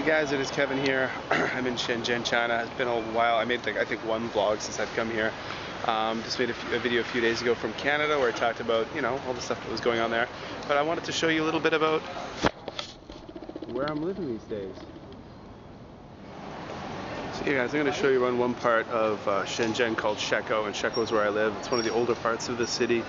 Guys, it is Kevin here. I'm in Shenzhen, China. It's been a while. I made I think one vlog since I've come here. Just made a video a few days ago from Canada where I talked about, all the stuff that was going on there. But I wanted to show you a little bit about where I'm living these days. So yeah, guys, I'm going to show you around one part of Shenzhen called Shekou, and Shekou is where I live. It's one of the older parts of the city,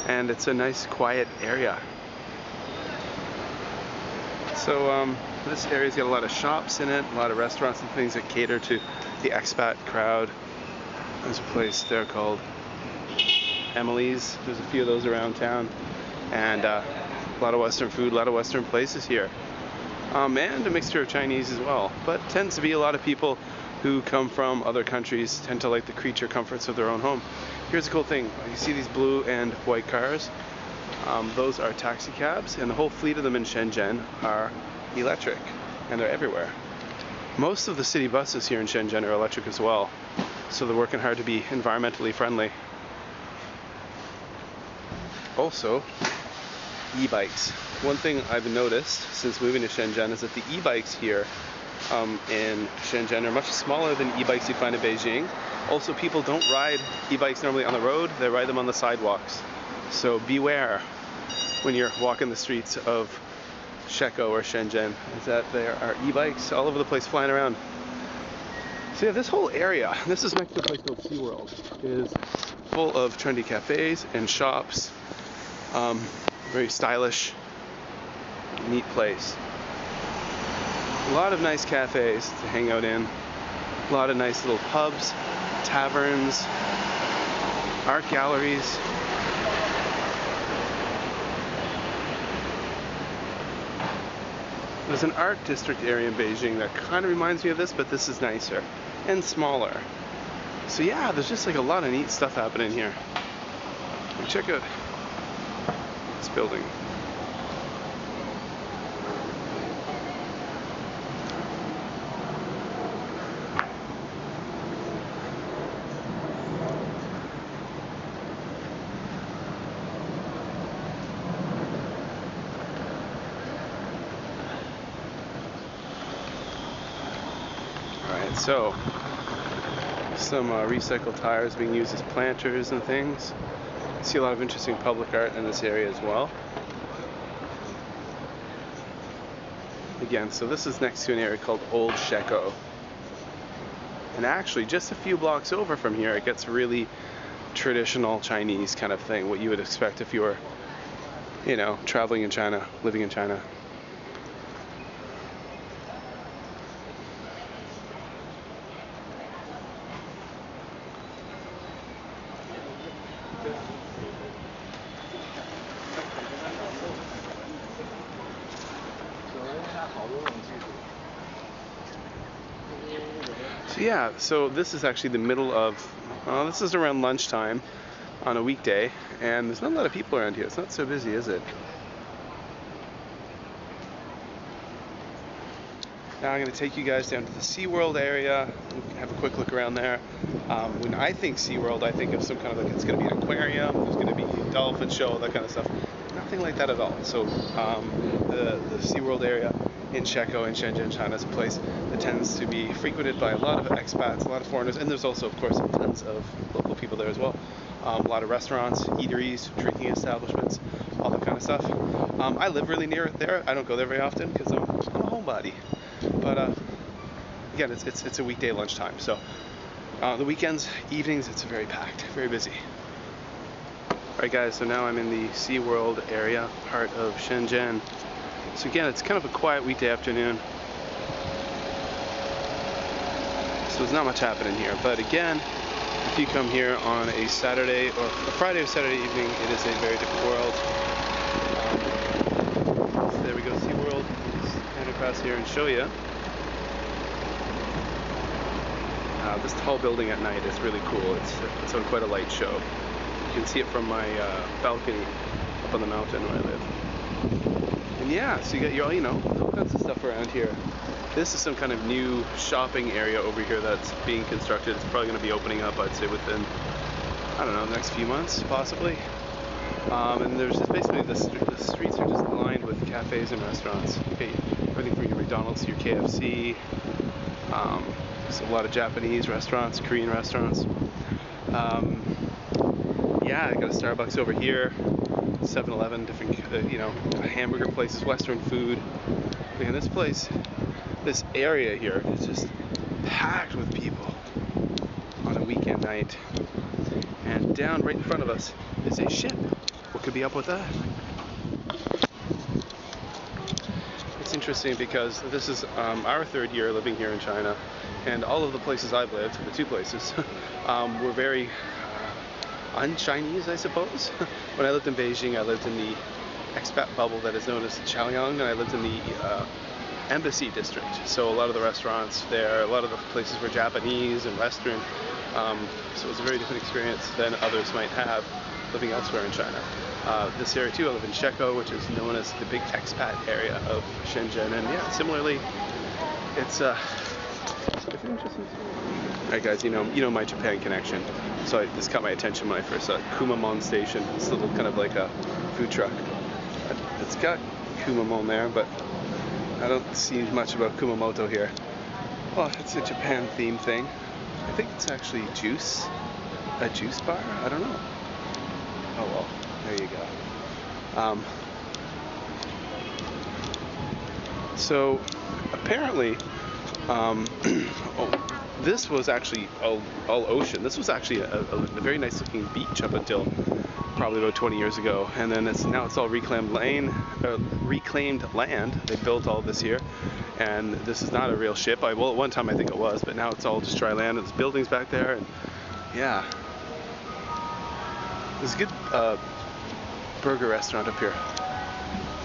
and it's a nice, quiet area. So this area's got a lot of shops in it, a lot of restaurants and things that cater to the expat crowd. There's a place there called Emily's. There's a few of those around town, and a lot of Western food, a lot of Western places here, and a mixture of Chinese as well. But tends to be a lot of people who come from other countries tend to like the creature comforts of their own home. Here's a cool thing: you see these blue and white cars? Those are taxi cabs, and the whole fleet of them in Shenzhen are electric, and they're everywhere. Most of the city buses here in Shenzhen are electric as well, so they're working hard to be environmentally friendly. Also, e-bikes. One thing I've noticed since moving to Shenzhen is that the e-bikes here in Shenzhen are much smaller than e-bikes you find in Beijing. Also, people don't ride e-bikes normally on the road, they ride them on the sidewalks. So beware when you're walking the streets of Shekou or Shenzhen, is that there are e-bikes all over the place flying around. So yeah, this whole area, this is next to a place called SeaWorld, is full of trendy cafes and shops. Very stylish, neat place. A lot of nice cafes to hang out in. A lot of nice little pubs, taverns, art galleries. There's an art district area in Beijing that kind of reminds me of this, but this is nicer and smaller. So yeah, there's just like a lot of neat stuff happening here. And check out this building. So, some recycled tires being used as planters and things. I see a lot of interesting public art in this area as well. Again, so this is next to an area called Old Shekou. And actually, just a few blocks over from here, it gets really traditional Chinese kind of thing, what you would expect if you were, traveling in China, living in China. So yeah, so this is actually the middle of, this is around lunchtime on a weekday, and there's not a lot of people around here. It's not so busy, is it? Now I'm going to take you guys down to the SeaWorld area, have a quick look around there. When I think SeaWorld, I think of some kind of it's going to be an aquarium, there's going to be a dolphin show, that kind of stuff. Nothing like that at all. So the SeaWorld area in Shekou in Shenzhen, China is a place that tends to be frequented by a lot of expats, a lot of foreigners, and there's also, of course, tons of local people there as well. A lot of restaurants, eateries, drinking establishments, all that kind of stuff. I live really near it there. I don't go there very often because I'm a homebody. But again, it's a weekday lunchtime. So the weekends, evenings, it's very packed, very busy. Alright guys, so now I'm in the SeaWorld area, part of Shenzhen. So again, it's kind of a quiet weekday afternoon. So there's not much happening here. But again, if you come here on a Saturday or a Friday or Saturday evening, it is a very different world. So there we go, SeaWorld. Let's stand across here and show you. This tall building at night is really cool. It's on quite a light show. You can see it from my balcony up on the mountain where I live. And yeah, so you got all kinds of stuff around here. This is some kind of new shopping area over here that's being constructed. It's probably going to be opening up, I'd say, within, I don't know, the next few months, possibly. And there's just basically the streets are just lined with cafes and restaurants. Okay, for everything from your McDonald's to your KFC. So a lot of Japanese restaurants, Korean restaurants. Yeah, I got a Starbucks over here, 7-Eleven, different, hamburger places, Western food. And this place, this area here is just packed with people on a weekend night. And down right in front of us is a ship. What could be up with that? It's interesting because this is our third year living here in China, and all of the places I've lived, the two places, were very un-Chinese, I suppose. When I lived in Beijing, I lived in the expat bubble that is known as Chaoyang, and I lived in the embassy district. So a lot of the restaurants there, a lot of the places were Japanese and Western. So it was a very different experience than others might have living elsewhere in China. This area too, I live in Shekou, which is known as the big expat area of Shenzhen, and yeah, similarly, it's an interesting story. Alright guys, you know my Japan connection, so this caught my attention when I first saw Kumamon Station. This little kind of like a food truck. It's got Kumamon there, but I don't see much about Kumamoto here. Well, it's a Japan themed thing. I think it's actually a juice bar? I don't know. Oh well, there you go. So apparently, this was actually all ocean. This was actually a very nice looking beach up until probably about 20 years ago, and then now it's all reclaimed land. They built all this here, and this is not a real ship. Well, at one time I think it was, but now it's all just dry land, and there's buildings back there, and yeah. There's a good burger restaurant up here.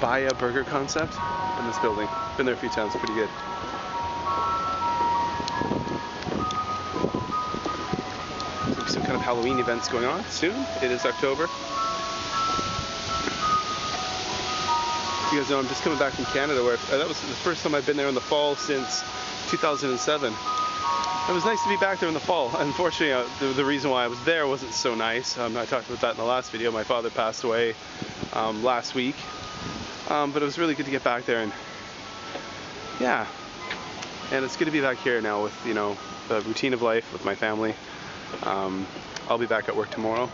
Baya Burger Concept in this building. Been there a few times, pretty good. Some kind of Halloween events going on soon. It is October. You guys know I'm just coming back from Canada, where that was the first time I've been there in the fall since 2007. It was nice to be back there in the fall. Unfortunately, the reason why I was there wasn't so nice. I talked about that in the last video. My father passed away last week, but it was really good to get back there, and yeah, and it's good to be back here now with the routine of life with my family. I'll be back at work tomorrow.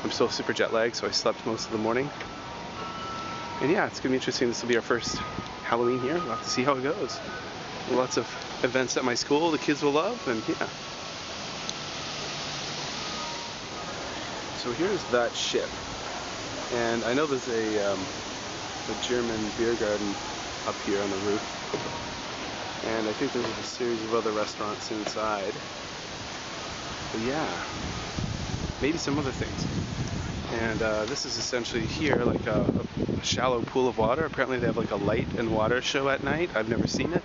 I'm still super jet lagged, so I slept most of the morning. And yeah, it's gonna be interesting. This will be our first Halloween here. We'll have to see how it goes. Lots of events at my school the kids will love, and yeah. So here's that ship, and I know there's a German beer garden up here on the roof, and I think there's a series of other restaurants inside. But yeah, maybe some other things. And this is essentially here like a shallow pool of water. Apparently they have like a light and water show at night. I've never seen it.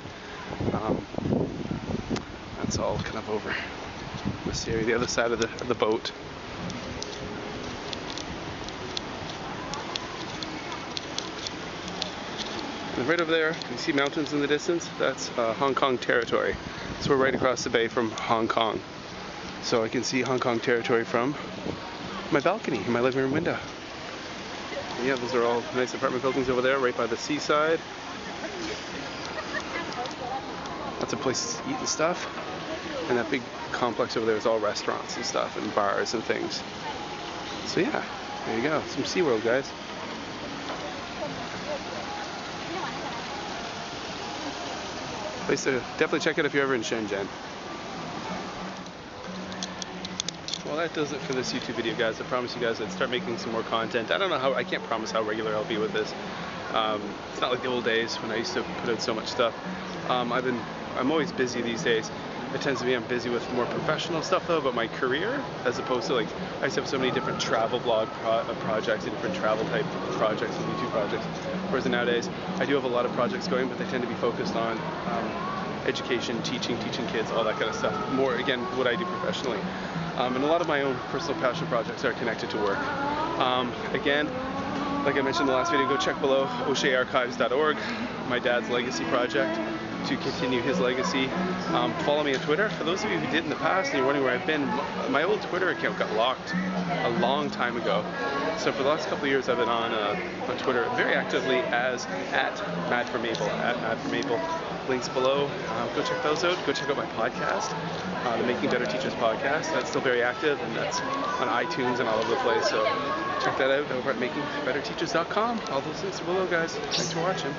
That's all kind of over this area, the other side of the boat. And right over there, you see mountains in the distance? That's Hong Kong territory. So we're right across the bay from Hong Kong. So I can see Hong Kong territory from my balcony in my living room window. And yeah, those are all nice apartment buildings over there, right by the seaside. Lots of places to eat and stuff. And that big complex over there is all restaurants and stuff, and bars and things. So yeah, there you go. Some SeaWorld, guys. Place to definitely check it if you're ever in Shenzhen. Well, that does it for this YouTube video, guys. I promise you guys I'd start making some more content. I can't promise how regular I'll be with this. It's not like the old days when I used to put out so much stuff. I'm always busy these days. It tends to be I'm busy with more professional stuff though, but my career, as opposed to like, I used to have so many different travel blog projects and different travel type projects and YouTube projects. Whereas nowadays, I do have a lot of projects going, but they tend to be focused on education, teaching kids, all that kind of stuff. More, again, what I do professionally. And a lot of my own personal passion projects are connected to work. Again, like I mentioned in the last video, go check below, OsheArchives.org, my dad's legacy project. to continue his legacy. Follow me on Twitter. For those of you who did in the past and you're wondering where I've been, my old Twitter account got locked a long time ago. So for the last couple of years, I've been on Twitter very actively as @MadForMaple. Links below. Go check those out. Go check out my podcast, the Making Better Teachers podcast. That's still very active, and that's on iTunes and all over the place. So check that out over at makingbetterteachers.com. All those links are below, guys. Thanks for watching.